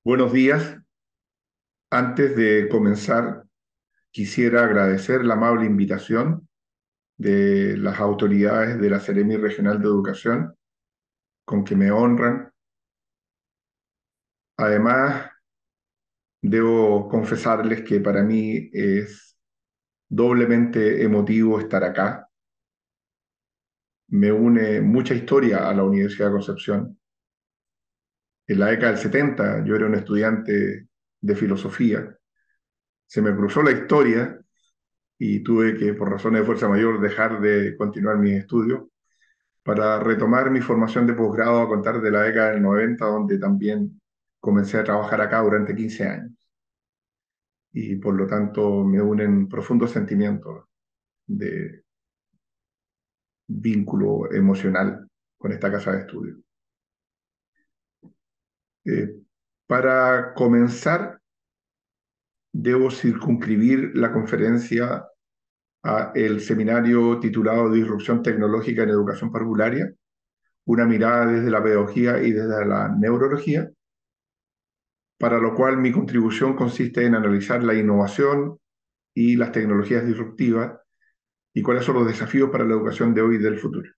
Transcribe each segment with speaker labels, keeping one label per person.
Speaker 1: Buenos días. Antes de comenzar, quisiera agradecer la amable invitación de las autoridades de la Seremi Regional de Educación, con que me honran. Además, debo confesarles que para mí es doblemente emotivo estar acá. Me une mucha historia a la Universidad de Concepción. En la década del 70, yo era un estudiante de filosofía. Se me cruzó la historia y tuve que, por razones de fuerza mayor, dejar de continuar mis estudios para retomar mi formación de posgrado a contar de la década del 90, donde también comencé a trabajar acá durante 15 años. Y por lo tanto me unen profundos sentimientos de vínculo emocional con esta casa de estudio. Eh, para comenzar, debo circunscribir la conferencia a el seminario titulado Disrupción tecnológica en educación parvularia, una mirada desde la pedagogía y desde la neurología, para lo cual mi contribución consiste en analizar la innovación y las tecnologías disruptivas y cuáles son los desafíos para la educación de hoy y del futuro.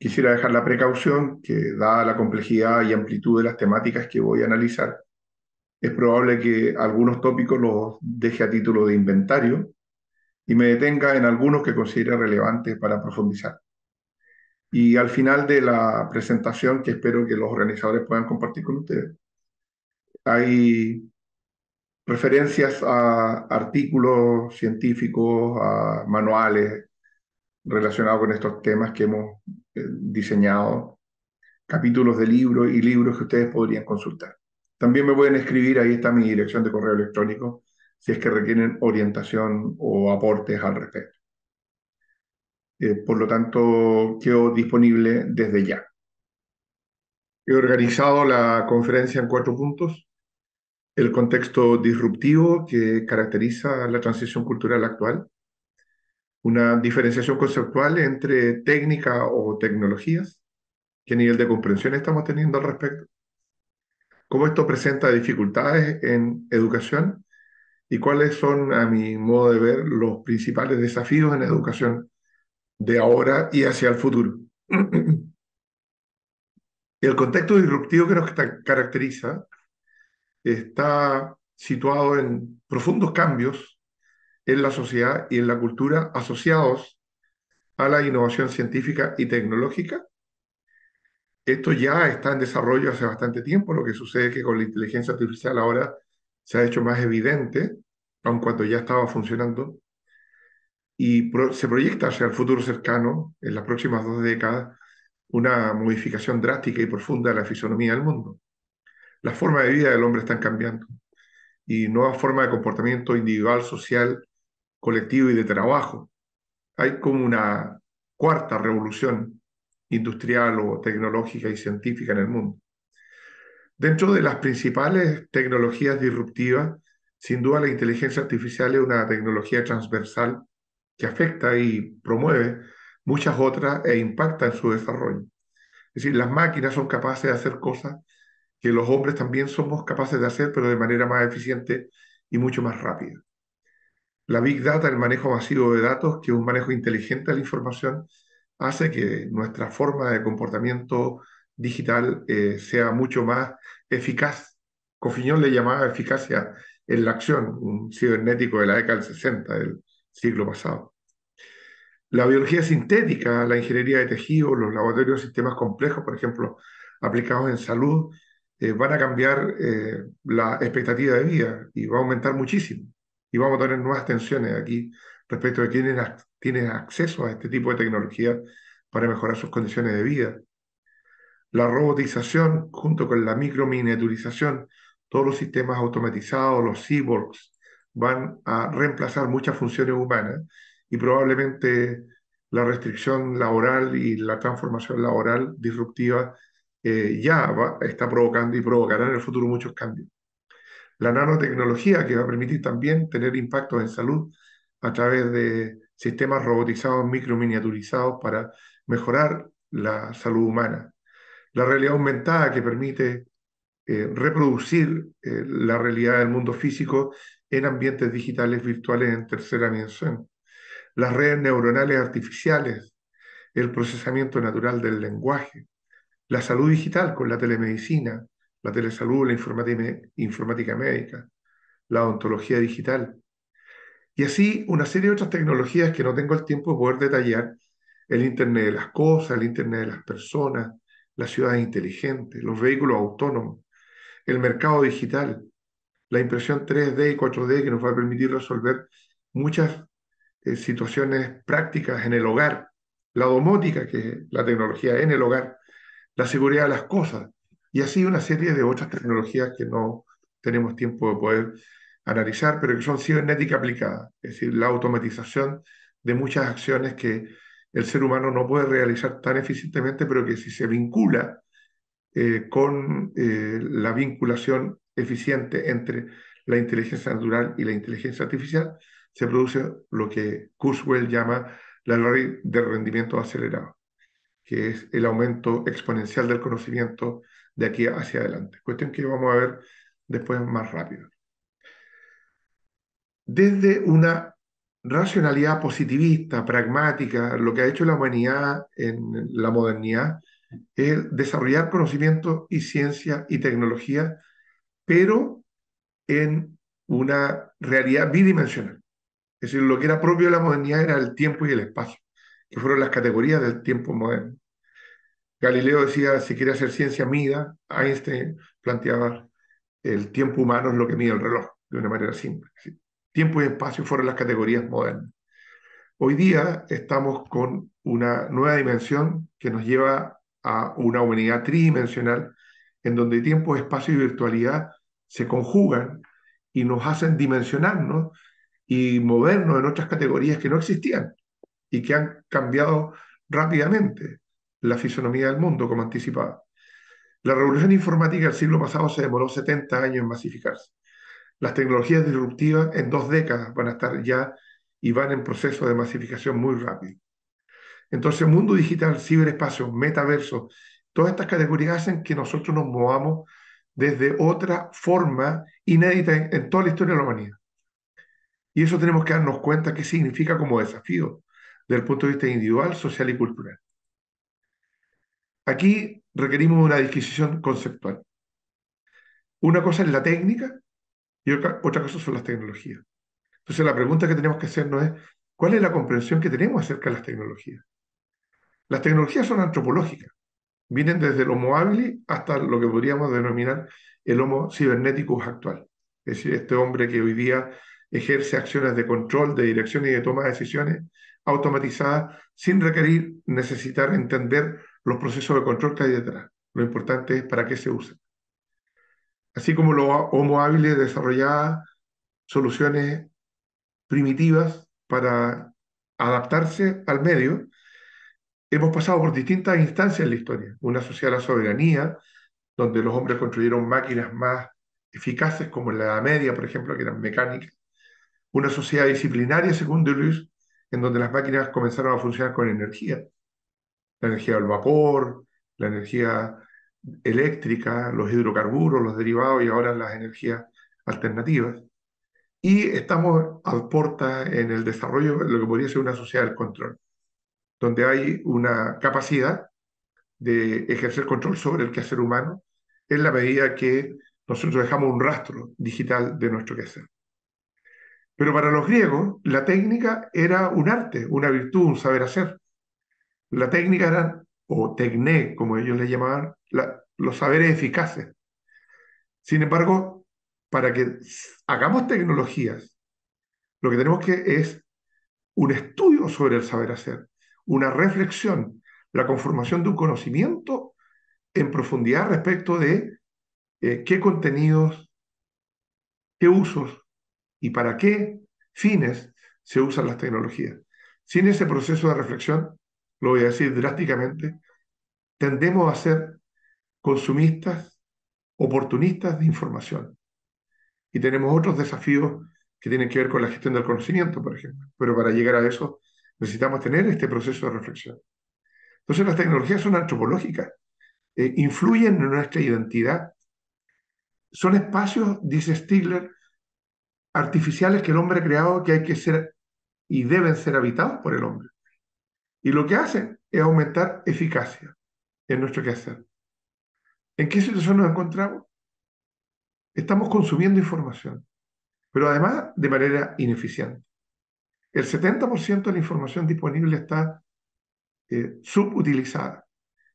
Speaker 1: Quisiera dejar la precaución que, dada la complejidad y amplitud de las temáticas que voy a analizar, es probable que algunos tópicos los deje a título de inventario y me detenga en algunos que considere relevantes para profundizar. Y al final de la presentación, que espero que los organizadores puedan compartir con ustedes, hay referencias a artículos científicos, a manuales relacionados con estos temas que hemos diseñado, capítulos de libros y libros que ustedes podrían consultar. También me pueden escribir, ahí está mi dirección de correo electrónico, si es que requieren orientación o aportes al respecto. Por lo tanto, quedo disponible desde ya. He organizado la conferencia en 4 puntos: el contexto disruptivo que caracteriza la transición cultural actual, una diferenciación conceptual entre técnica o tecnologías, qué nivel de comprensión estamos teniendo al respecto, cómo esto presenta dificultades en educación y cuáles son, a mi modo de ver, los principales desafíos en educación de ahora y hacia el futuro. El contexto disruptivo que nos caracteriza está situado en profundos cambios en la sociedad y en la cultura asociados a la innovación científica y tecnológica. Esto ya está en desarrollo hace bastante tiempo. Lo que sucede es que con la inteligencia artificial ahora se ha hecho más evidente, aun cuando ya estaba funcionando, y se proyecta hacia el futuro cercano, en las próximas 2 décadas, una modificación drástica y profunda de la fisonomía del mundo. Las formas de vida del hombre están cambiando y nuevas formas de comportamiento individual, social, colectivo y de trabajo. Hay como una cuarta revolución industrial o tecnológica y científica en el mundo. Dentro de las principales tecnologías disruptivas, sin duda la inteligencia artificial es una tecnología transversal que afecta y promueve muchas otras e impacta en su desarrollo. Es decir, las máquinas son capaces de hacer cosas que los hombres también somos capaces de hacer, pero de manera más eficiente y mucho más rápida. La Big Data, el manejo masivo de datos, que es un manejo inteligente de la información, hace que nuestra forma de comportamiento digital sea mucho más eficaz. Cofiñón le llamaba eficacia en la acción, un cibernético de la década del 60 del siglo pasado. La biología sintética, la ingeniería de tejidos, los laboratorios de sistemas complejos, por ejemplo, aplicados en salud, van a cambiar la expectativa de vida y va a aumentar muchísimo. Y vamos a tener nuevas tensiones aquí respecto de quiénes tienen acceso a este tipo de tecnología para mejorar sus condiciones de vida. La robotización, junto con la microminiaturización, todos los sistemas automatizados, los cyborgs, van a reemplazar muchas funciones humanas y probablemente la restricción laboral y la transformación laboral disruptiva está provocando y provocará en el futuro muchos cambios. La nanotecnología, que va a permitir también tener impactos en salud a través de sistemas robotizados, microminiaturizados para mejorar la salud humana. La realidad aumentada, que permite reproducir la realidad del mundo físico en ambientes digitales virtuales en tercera dimensión. Las redes neuronales artificiales, el procesamiento natural del lenguaje, la salud digital con la telemedicina, la telesalud, la informática médica, la odontología digital, y así una serie de otras tecnologías que no tengo el tiempo de poder detallar, el Internet de las cosas, el Internet de las personas, las ciudades inteligentes, los vehículos autónomos, el mercado digital, la impresión 3D y 4D que nos va a permitir resolver muchas situaciones prácticas en el hogar, la domótica, que es la tecnología en el hogar, la seguridad de las cosas, y así una serie de otras tecnologías que no tenemos tiempo de poder analizar, pero que son cibernética aplicada, es decir, la automatización de muchas acciones que el ser humano no puede realizar tan eficientemente, pero que si se vincula con la vinculación eficiente entre la inteligencia natural y la inteligencia artificial, se produce lo que Kurzweil llama la ley de rendimiento acelerado, que es el aumento exponencial del conocimiento de aquí hacia adelante. Cuestión que vamos a ver después más rápido. Desde una racionalidad positivista, pragmática, lo que ha hecho la humanidad en la modernidad es desarrollar conocimiento y ciencia y tecnología, pero en una realidad bidimensional. Es decir, lo que era propio de la modernidad era el tiempo y el espacio, que fueron las categorías del tiempo moderno. Galileo decía, si quiere hacer ciencia, mida. Einstein planteaba, el tiempo humano es lo que mide el reloj, de una manera simple. Tiempo y espacio fueron las categorías modernas. Hoy día estamos con una nueva dimensión que nos lleva a una humanidad tridimensional, en donde tiempo, espacio y virtualidad se conjugan y nos hacen dimensionarnos y movernos en otras categorías que no existían y que han cambiado rápidamente la fisonomía del mundo, como anticipaba. La revolución informática del siglo pasado se demoró 70 años en masificarse. Las tecnologías disruptivas en 2 décadas van a estar ya y van en proceso de masificación muy rápido. Entonces, mundo digital, ciberespacio, metaverso, todas estas categorías hacen que nosotros nos movamos desde otra forma inédita en toda la historia de la humanidad. Y eso tenemos que darnos cuenta qué significa como desafío desde el punto de vista individual, social y cultural. Aquí requerimos una disquisición conceptual. Una cosa es la técnica y otra cosa son las tecnologías. Entonces la pregunta que tenemos que hacernos es, ¿cuál es la comprensión que tenemos acerca de las tecnologías? Las tecnologías son antropológicas, vienen desde el Homo habilis hasta lo que podríamos denominar el Homo cyberneticus actual. Es decir, este hombre que hoy día ejerce acciones de control, de dirección y de toma de decisiones automatizadas sin requerir, necesitar entender los procesos de control que hay detrás. Lo importante es para qué se usa. Así como los Homo habilis desarrollaba soluciones primitivas para adaptarse al medio, hemos pasado por distintas instancias en la historia. Una asociada a la soberanía, donde los hombres construyeron máquinas más eficaces, como en la Edad Media, por ejemplo, que eran mecánicas. Una sociedad disciplinaria, según Deleuze, en donde las máquinas comenzaron a funcionar con energía. La energía del vapor, la energía eléctrica, los hidrocarburos, los derivados y ahora las energías alternativas. Y estamos a portas en el desarrollo de lo que podría ser una sociedad del control, donde hay una capacidad de ejercer control sobre el quehacer humano en la medida que nosotros dejamos un rastro digital de nuestro quehacer. Pero para los griegos, la técnica era un arte, una virtud, un saber hacer. La técnica eran, o tecné, como ellos le llamaban, los saberes eficaces. Sin embargo, para que hagamos tecnologías, lo que tenemos que es un estudio sobre el saber hacer, una reflexión, la conformación de un conocimiento en profundidad respecto de qué contenidos, qué usos y para qué fines se usan las tecnologías. Sin ese proceso de reflexión, lo voy a decir drásticamente, tendemos a ser consumistas, oportunistas de información. Y tenemos otros desafíos que tienen que ver con la gestión del conocimiento, por ejemplo. Pero para llegar a eso necesitamos tener este proceso de reflexión. Entonces las tecnologías son antropológicas, influyen en nuestra identidad son espacios, dice Stigler, artificiales que el hombre ha creado que hay que ser y deben ser habitados por el hombre. Y lo que hacen es aumentar eficacia en nuestro quehacer. ¿En qué situación nos encontramos? Estamos consumiendo información, pero además de manera ineficiente. El 70% de la información disponible está subutilizada,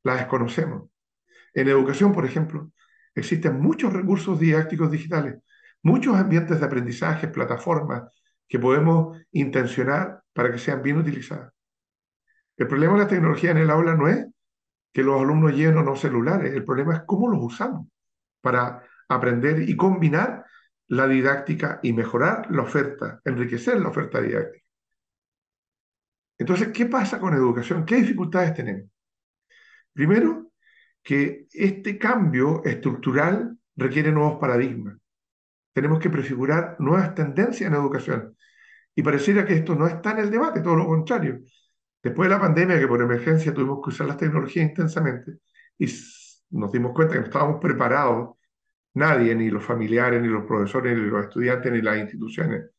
Speaker 1: la desconocemos. En educación, por ejemplo, existen muchos recursos didácticos digitales, muchos ambientes de aprendizaje, plataformas que podemos intencionar para que sean bien utilizadas. El problema de la tecnología en el aula no es que los alumnos lleven o no celulares, el problema es cómo los usamos para aprender y combinar la didáctica y mejorar la oferta, enriquecer la oferta didáctica. Entonces, ¿qué pasa con educación? ¿Qué dificultades tenemos? Primero, que este cambio estructural requiere nuevos paradigmas. Tenemos que prefigurar nuevas tendencias en educación. Y pareciera que esto no está en el debate, todo lo contrario. Después de la pandemia, que por emergencia tuvimos que usar las tecnologías intensamente, y nos dimos cuenta que no estábamos preparados, nadie, ni los familiares, ni los profesores, ni los estudiantes, ni las instituciones,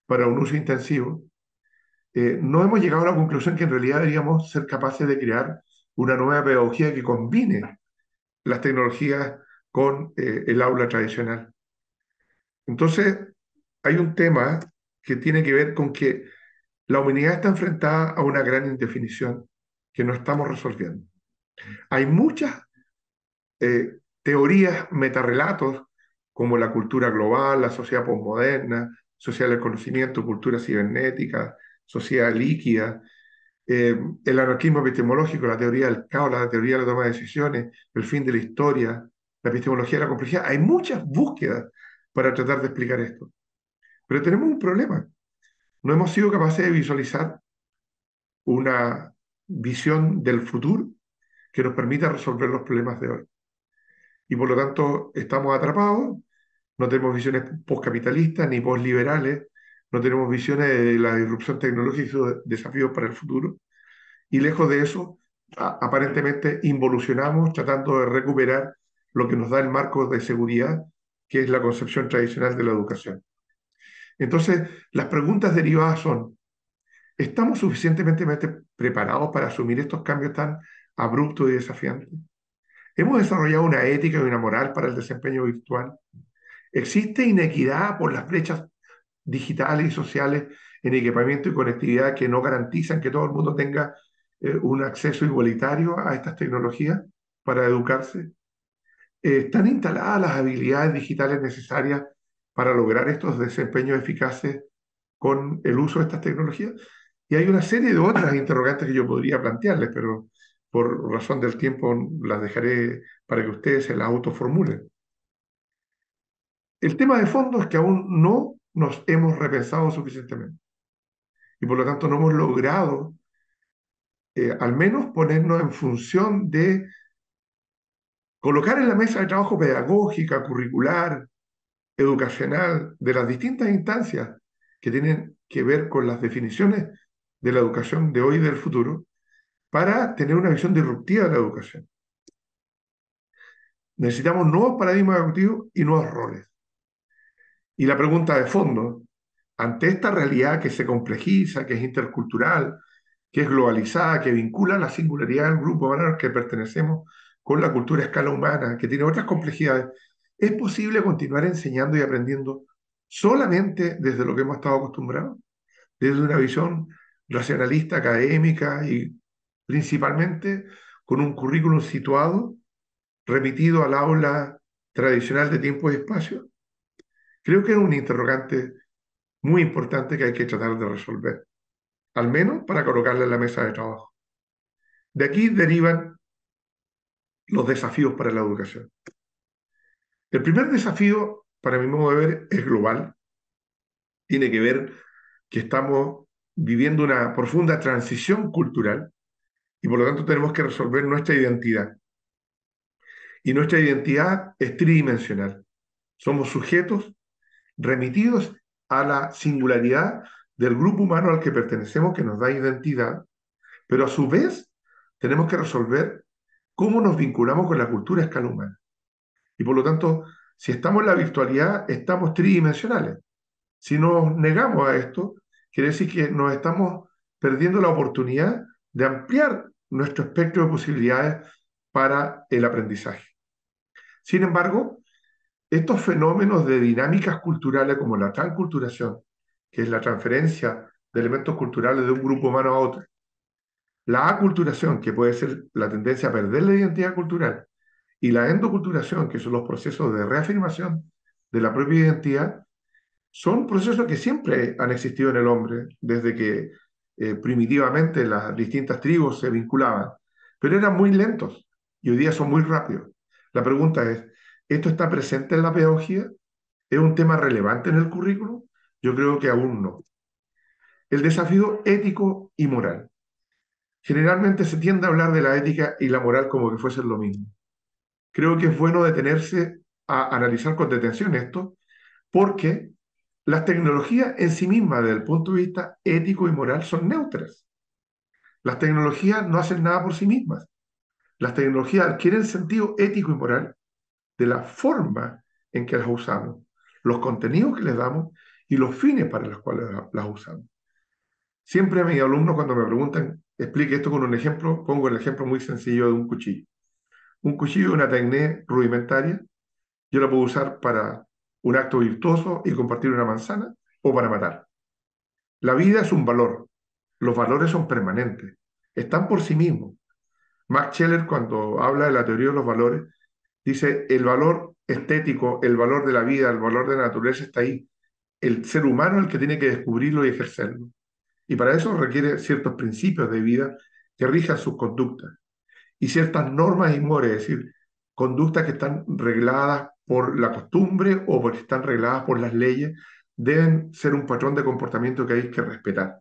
Speaker 1: para un uso intensivo, no hemos llegado a la conclusión que en realidad deberíamos ser capaces de crear una nueva pedagogía que combine las tecnologías con el aula tradicional. Entonces, hay un tema que tiene que ver con que la humanidad está enfrentada a una gran indefinición que no estamos resolviendo. Hay muchas teorías, metarrelatos, como la cultura global, la sociedad posmoderna, sociedad del conocimiento, cultura cibernética, sociedad líquida, el anarquismo epistemológico, la teoría del caos, la teoría de la toma de decisiones, el fin de la historia, la epistemología de la complejidad. Hay muchas búsquedas para tratar de explicar esto. Pero tenemos un problema. No hemos sido capaces de visualizar una visión del futuro que nos permita resolver los problemas de hoy. Y por lo tanto estamos atrapados, no tenemos visiones postcapitalistas ni postliberales, no tenemos visiones de la disrupción tecnológica y sus desafíos para el futuro. Y lejos de eso, aparentemente involucionamos tratando de recuperar lo que nos da el marco de seguridad, que es la concepción tradicional de la educación. Entonces, las preguntas derivadas son, ¿estamos suficientemente preparados para asumir estos cambios tan abruptos y desafiantes? ¿Hemos desarrollado una ética y una moral para el desempeño virtual? ¿Existe inequidad por las brechas digitales y sociales en equipamiento y conectividad que no garantizan que todo el mundo tenga un acceso igualitario a estas tecnologías para educarse? ¿Están instaladas las habilidades digitales necesarias para lograr estos desempeños eficaces con el uso de estas tecnologías? Y hay una serie de otras interrogantes que yo podría plantearles, pero por razón del tiempo las dejaré para que ustedes se las autoformulen. El tema de fondo es que aún no nos hemos repensado suficientemente y por lo tanto no hemos logrado al menos ponernos en función de colocar en la mesa de trabajo pedagógica, curricular, educacional, de las distintas instancias que tienen que ver con las definiciones de la educación de hoy y del futuro, para tener una visión disruptiva de la educación. Necesitamos nuevos paradigmas educativos y nuevos roles. Y la pregunta de fondo, ante esta realidad que se complejiza, que es intercultural, que es globalizada, que vincula la singularidad del grupo humano al que pertenecemos con la cultura a escala humana, que tiene otras complejidades, ¿es posible continuar enseñando y aprendiendo solamente desde lo que hemos estado acostumbrados? Desde una visión racionalista, académica y principalmente con un currículum situado, remitido al aula tradicional de tiempo y espacio. Creo que es un interrogante muy importante que hay que tratar de resolver, al menos para colocarla en la mesa de trabajo. De aquí derivan los desafíos para la educación. El primer desafío, para mi modo de ver, es global. Tiene que ver que estamos viviendo una profunda transición cultural y por lo tanto tenemos que resolver nuestra identidad. Y nuestra identidad es tridimensional. Somos sujetos remitidos a la singularidad del grupo humano al que pertenecemos, que nos da identidad, pero a su vez tenemos que resolver cómo nos vinculamos con la cultura a escala humana. Y por lo tanto, Si estamos en la virtualidad, estamos tridimensionales. Si nos negamos a esto, quiere decir que nos estamos perdiendo la oportunidad de ampliar nuestro espectro de posibilidades para el aprendizaje. Sin embargo, estos fenómenos de dinámicas culturales como la transculturación, que es la transferencia de elementos culturales de un grupo humano a otro, la aculturación, que puede ser la tendencia a perder la identidad cultural, y la endoculturación, que son los procesos de reafirmación de la propia identidad, son procesos que siempre han existido en el hombre, desde que primitivamente las distintas tribus se vinculaban, pero eran muy lentos y hoy día son muy rápidos. La pregunta es, ¿esto está presente en la pedagogía? ¿Es un tema relevante en el currículo? Yo creo que aún no. El desafío ético y moral. Generalmente se tiende a hablar de la ética y la moral como que fuesen lo mismo. Creo que es bueno detenerse a analizar con detención esto, porque las tecnologías en sí mismas, desde el punto de vista ético y moral, son neutras. Las tecnologías no hacen nada por sí mismas. Las tecnologías adquieren sentido ético y moral de la forma en que las usamos, los contenidos que les damos y los fines para los cuales las usamos. Siempre a mis alumnos, cuando me preguntan, explique esto con un ejemplo, pongo el ejemplo muy sencillo de un cuchillo. Un cuchillo es una técnica rudimentaria. Yo la puedo usar para un acto virtuoso y compartir una manzana o para matar. La vida es un valor. Los valores son permanentes. Están por sí mismos. Max Scheler, cuando habla de la teoría de los valores, dice, el valor estético, el valor de la vida, el valor de la naturaleza está ahí. El ser humano es el que tiene que descubrirlo y ejercerlo. Y para eso requiere ciertos principios de vida que rijan sus conductas y ciertas normas y mores, es decir, conductas que están regladas por la costumbre o porque están regladas por las leyes, deben ser un patrón de comportamiento que hay que respetar.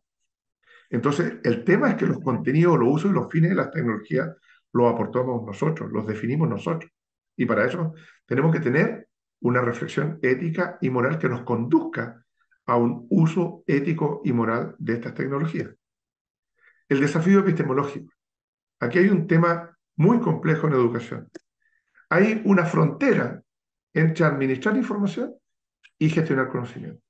Speaker 1: Entonces, el tema es que los contenidos, los usos y los fines de las tecnologías los aportamos nosotros, los definimos nosotros. Y para eso tenemos que tener una reflexión ética y moral que nos conduzca a un uso ético y moral de estas tecnologías. El desafío epistemológico. Aquí hay un tema muy complejo en educación. Hay una frontera entre administrar información y gestionar conocimiento.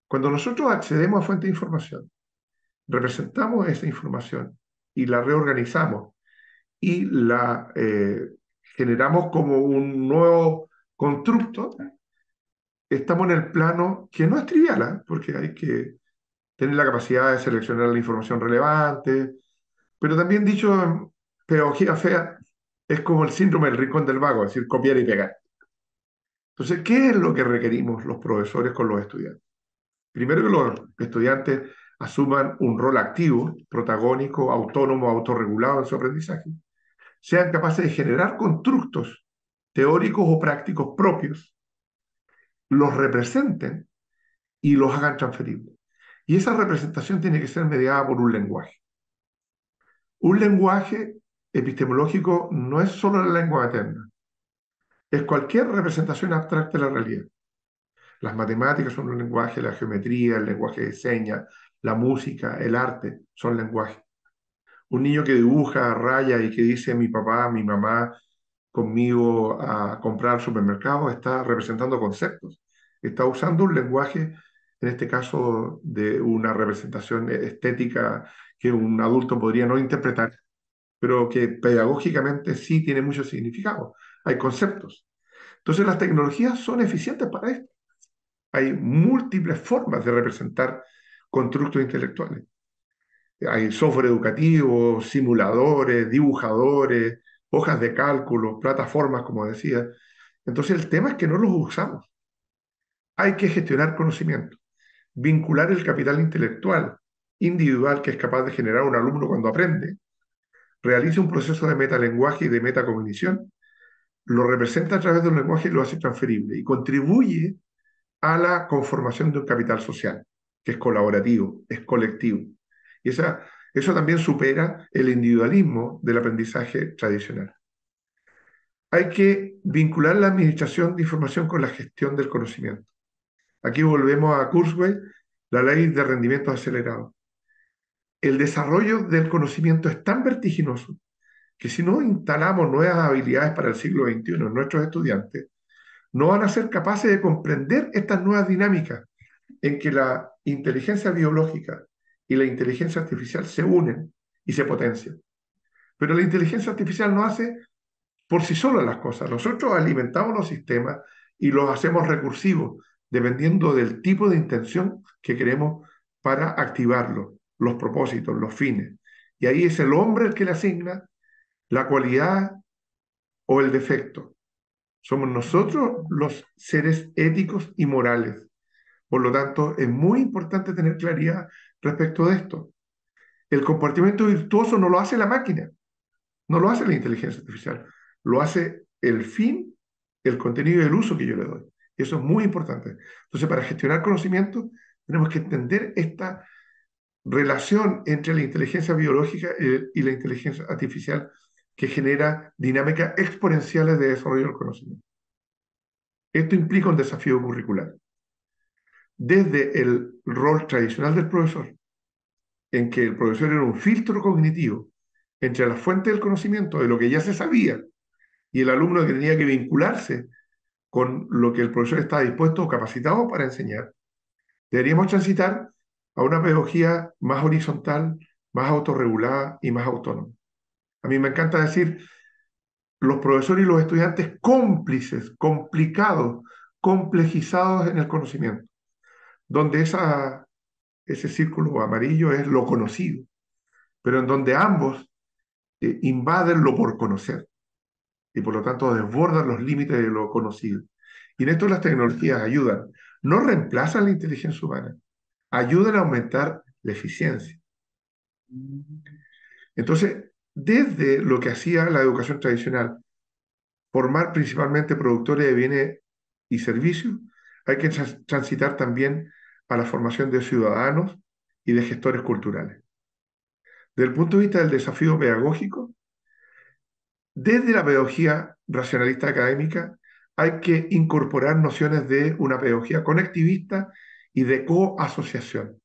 Speaker 1: Cuando nosotros accedemos a fuentes de información, representamos esa información y la reorganizamos y la generamos como un nuevo constructo, estamos en el plano que no es trivial, ¿eh? Porque hay que tener la capacidad de seleccionar la información relevante, pero también dicho en pedagogía fea, es como el síndrome del rincón del vago, es decir, copiar y pegar. Entonces, ¿qué es lo que requerimos los profesores con los estudiantes? Primero que los estudiantes asuman un rol activo, protagónico, autónomo, autorregulado en su aprendizaje, sean capaces de generar constructos teóricos o prácticos propios, los representen y los hagan transferibles. Y esa representación tiene que ser mediada por un lenguaje. Un lenguaje epistemológico no es solo la lengua materna, es cualquier representación abstracta de la realidad. Las matemáticas son un lenguaje, la geometría, el lenguaje de señas, la música, el arte son lenguajes. Un niño que dibuja, raya y que dice mi papá, mi mamá conmigo a comprar al supermercado está representando conceptos. Está usando un lenguaje, en este caso, de una representación estética que un adulto podría no interpretar, pero que pedagógicamente sí tiene mucho significado. Hay conceptos. Entonces las tecnologías son eficientes para esto. Hay múltiples formas de representar constructos intelectuales. Hay software educativo, simuladores, dibujadores, hojas de cálculo, plataformas, como decía. Entonces el tema es que no los usamos. Hay que gestionar conocimiento, vincular el capital intelectual individual que es capaz de generar un alumno cuando aprende, realiza un proceso de metalenguaje y de metacognición, lo representa a través de un lenguaje y lo hace transferible y contribuye a la conformación de un capital social, que es colaborativo, es colectivo. Y eso también supera el individualismo del aprendizaje tradicional. Hay que vincular la administración de información con la gestión del conocimiento. Aquí volvemos a Kurzweil, la ley de rendimiento acelerado. El desarrollo del conocimiento es tan vertiginoso que si no instalamos nuevas habilidades para el siglo XXI en nuestros estudiantes, no van a ser capaces de comprender estas nuevas dinámicas en que la inteligencia biológica y la inteligencia artificial se unen y se potencian. Pero la inteligencia artificial no hace por sí sola las cosas. Nosotros alimentamos los sistemas y los hacemos recursivos, dependiendo del tipo de intención que queremos para activarlos, los propósitos, los fines. Y ahí es el hombre el que le asigna la cualidad o el defecto. Somos nosotros los seres éticos y morales. Por lo tanto, es muy importante tener claridad respecto de esto. El comportamiento virtuoso no lo hace la máquina, no lo hace la inteligencia artificial, lo hace el fin, el contenido y el uso que yo le doy. Eso es muy importante. Entonces, para gestionar conocimiento, tenemos que entender esta relación entre la inteligencia biológica y la inteligencia artificial que genera dinámicas exponenciales de desarrollo del conocimiento. Esto implica un desafío curricular. Desde el rol tradicional del profesor, en que el profesor era un filtro cognitivo entre la fuente del conocimiento, de lo que ya se sabía, y el alumno que tenía que vincularse con lo que el profesor estaba dispuesto o capacitado para enseñar, deberíamos transitar a una pedagogía más horizontal, más autorregulada y más autónoma. A mí me encanta decir los profesores y los estudiantes cómplices, complicados, complejizados en el conocimiento, donde ese círculo amarillo es lo conocido, pero en donde ambos invaden lo por conocer y por lo tanto desbordan los límites de lo conocido. Y en esto las tecnologías ayudan, no reemplazan la inteligencia humana, ayudan a aumentar la eficiencia. Entonces, desde lo que hacía la educación tradicional, formar principalmente productores de bienes y servicios, hay que transitar también a la formación de ciudadanos y de gestores culturales. Desde el punto de vista del desafío pedagógico, desde la pedagogía racionalista académica hay que incorporar nociones de una pedagogía conectivista y de coasociación.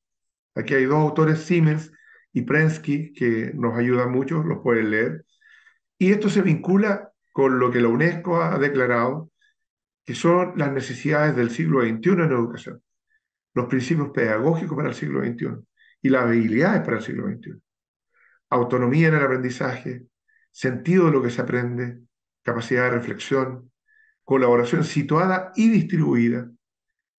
Speaker 1: Aquí hay dos autores, Siemens y Prensky, que nos ayudan mucho, los pueden leer. Y esto se vincula con lo que la UNESCO ha declarado, que son las necesidades del siglo XXI en educación, los principios pedagógicos para el siglo XXI y las habilidades para el siglo XXI. Autonomía en el aprendizaje, sentido de lo que se aprende, capacidad de reflexión, colaboración situada y distribuida,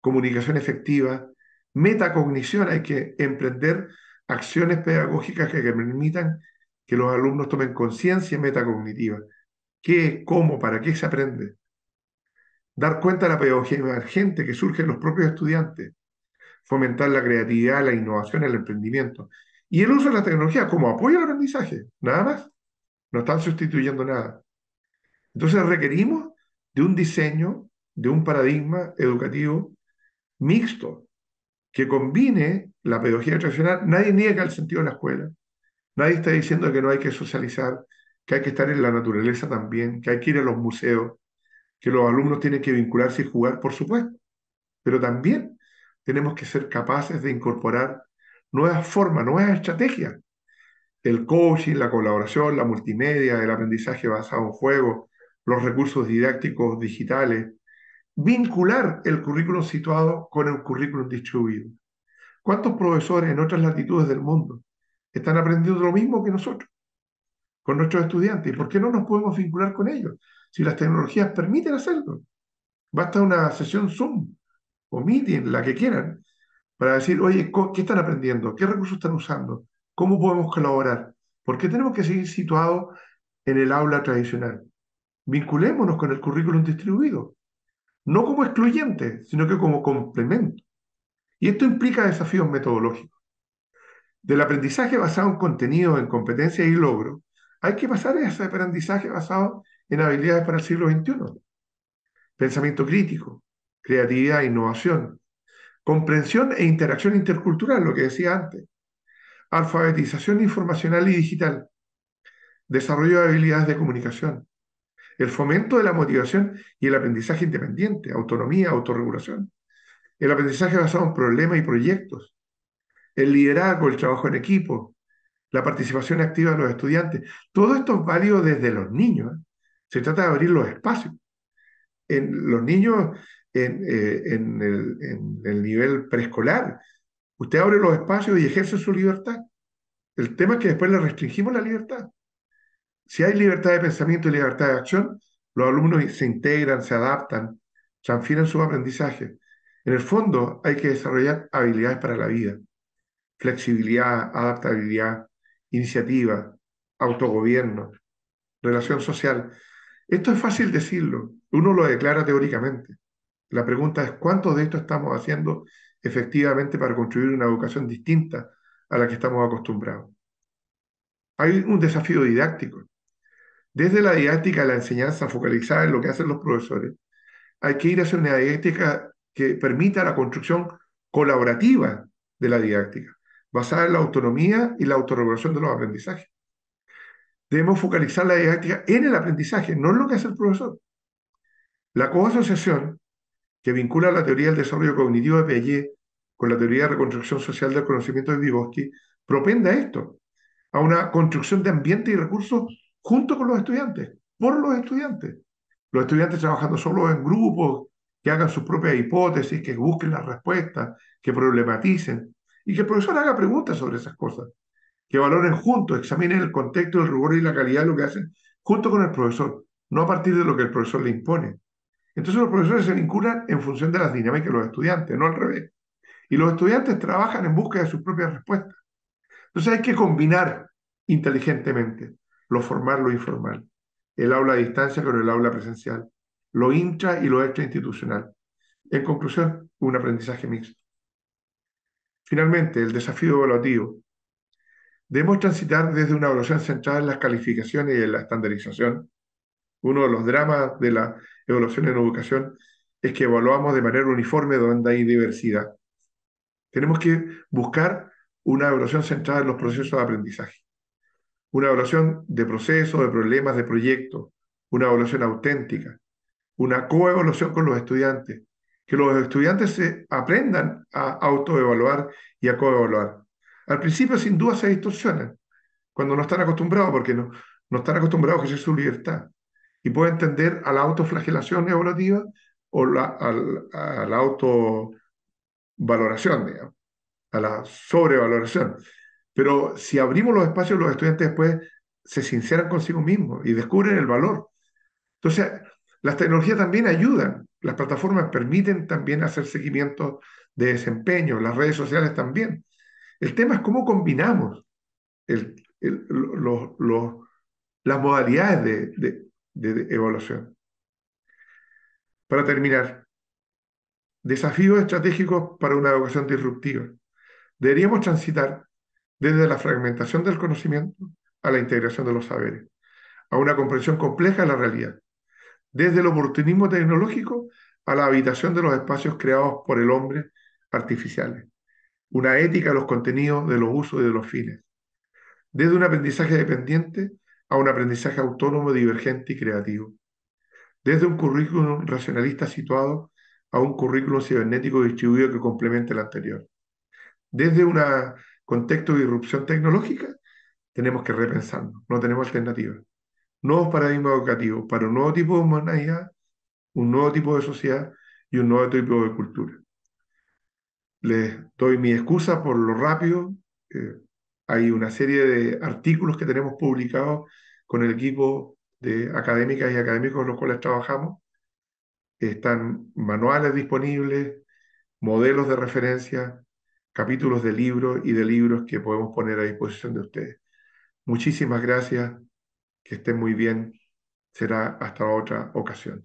Speaker 1: comunicación efectiva, metacognición. Hay que emprender acciones pedagógicas que permitan que los alumnos tomen conciencia metacognitiva. ¿Qué, cómo, para qué se aprende? Dar cuenta de la pedagogía emergente que surge en los propios estudiantes, fomentar la creatividad, la innovación, el emprendimiento. Y el uso de la tecnología como apoyo al aprendizaje, nada más. No están sustituyendo nada. Entonces requerimos de un diseño, de un paradigma educativo mixto, que combine la pedagogía tradicional. Nadie niega el sentido de la escuela. Nadie está diciendo que no hay que socializar, que hay que estar en la naturaleza también, que hay que ir a los museos, que los alumnos tienen que vincularse y jugar, por supuesto. Pero también tenemos que ser capaces de incorporar nuevas formas, nuevas estrategias. El coaching, la colaboración, la multimedia, el aprendizaje basado en juegos, los recursos didácticos digitales, vincular el currículum situado con el currículum distribuido. ¿Cuántos profesores en otras latitudes del mundo están aprendiendo lo mismo que nosotros, con nuestros estudiantes? ¿Y por qué no nos podemos vincular con ellos? Si las tecnologías permiten hacerlo. Basta una sesión Zoom o Meeting, la que quieran, para decir, oye, ¿qué están aprendiendo? ¿Qué recursos están usando? ¿Cómo podemos colaborar? ¿Por qué tenemos que seguir situados en el aula tradicional? Vinculémonos con el currículum distribuido, no como excluyente, sino que como complemento. Y esto implica desafíos metodológicos. Del aprendizaje basado en contenido, en competencias y logro, hay que pasar a ese aprendizaje basado en habilidades para el siglo XXI. Pensamiento crítico, creatividad, innovación, comprensión e interacción intercultural, lo que decía antes, alfabetización informacional y digital, desarrollo de habilidades de comunicación, el fomento de la motivación y el aprendizaje independiente, autonomía, autorregulación, el aprendizaje basado en problemas y proyectos, el liderazgo, el trabajo en equipo, la participación activa de los estudiantes. Todo esto es válido desde los niños, ¿eh? Se trata de abrir los espacios. en los niños en el nivel preescolar. Usted abre los espacios y ejerce su libertad. El tema es que después le restringimos la libertad. Si hay libertad de pensamiento y libertad de acción, los alumnos se integran, se adaptan, transfieren su aprendizaje. En el fondo, hay que desarrollar habilidades para la vida: flexibilidad, adaptabilidad, iniciativa, autogobierno, relación social. Esto es fácil decirlo, uno lo declara teóricamente. La pregunta es cuánto de esto estamos haciendo efectivamente para construir una educación distinta a la que estamos acostumbrados. Hay un desafío didáctico. Desde la didáctica a la enseñanza focalizada en lo que hacen los profesores, hay que ir hacia una didáctica que permita la construcción colaborativa de la didáctica, basada en la autonomía y la autorregulación de los aprendizajes. Debemos focalizar la didáctica en el aprendizaje, no en lo que hace el profesor. La coasociación, que vincula la teoría del desarrollo cognitivo de Piaget con la teoría de reconstrucción social del conocimiento de Vygotsky, propende a esto, a una construcción de ambiente y recursos junto con los estudiantes, por los estudiantes trabajando solo en grupos, que hagan sus propias hipótesis, que busquen las respuestas, que problematicen, y que el profesor haga preguntas sobre esas cosas, que valoren juntos, examinen el contexto, el rigor y la calidad de lo que hacen junto con el profesor, no a partir de lo que el profesor le impone. Entonces los profesores se vinculan en función de las dinámicas de los estudiantes, no al revés. Y los estudiantes trabajan en busca de sus propias respuestas. Entonces hay que combinar inteligentemente lo formal, lo informal, el aula a distancia con el aula presencial, lo intra y lo extrainstitucional. En conclusión, un aprendizaje mixto. Finalmente, el desafío evaluativo. Debemos transitar desde una evaluación centrada en las calificaciones y en la estandarización. Uno de los dramas de la evaluación en educación es que evaluamos de manera uniforme donde hay diversidad. Tenemos que buscar una evaluación centrada en los procesos de aprendizaje, una evaluación de procesos, de problemas, de proyectos, una evaluación auténtica, una coevaluación con los estudiantes, que los estudiantes se aprendan a autoevaluar y a coevaluar. Al principio, sin duda, se distorsionan cuando no están acostumbrados, porque no están acostumbrados a ejercer su libertad. Y pueden tender a la autoflagelación evaluativa o a la autovaloración, digamos, a la sobrevaloración. Pero si abrimos los espacios, los estudiantes después se sinceran consigo mismos y descubren el valor. Entonces, las tecnologías también ayudan. Las plataformas permiten también hacer seguimiento de desempeño, las redes sociales también. El tema es cómo combinamos el- el- los, los- las modalidades de evaluación. Para terminar, desafíos estratégicos para una educación disruptiva. Deberíamos transitar desde la fragmentación del conocimiento a la integración de los saberes, a una comprensión compleja de la realidad, desde el oportunismo tecnológico a la habitación de los espacios creados por el hombre artificiales, una ética de los contenidos, de los usos y de los fines, desde un aprendizaje dependiente a un aprendizaje autónomo, divergente y creativo, desde un currículum racionalista situado a un currículum cibernético distribuido que complemente el anterior. Desde un contexto de irrupción tecnológica, tenemos que repensarnos, no tenemos alternativa. Nuevos paradigmas educativos para un nuevo tipo de humanidad, un nuevo tipo de sociedad y un nuevo tipo de cultura. Les doy mi excusa por lo rápido. eh, Hay una serie de artículos que tenemos publicados con el equipo de académicas y académicos con los cuales trabajamos. Están manuales disponibles, modelos de referencia, capítulos de libros y de libros que podemos poner a disposición de ustedes. Muchísimas gracias, que estén muy bien. Será hasta otra ocasión.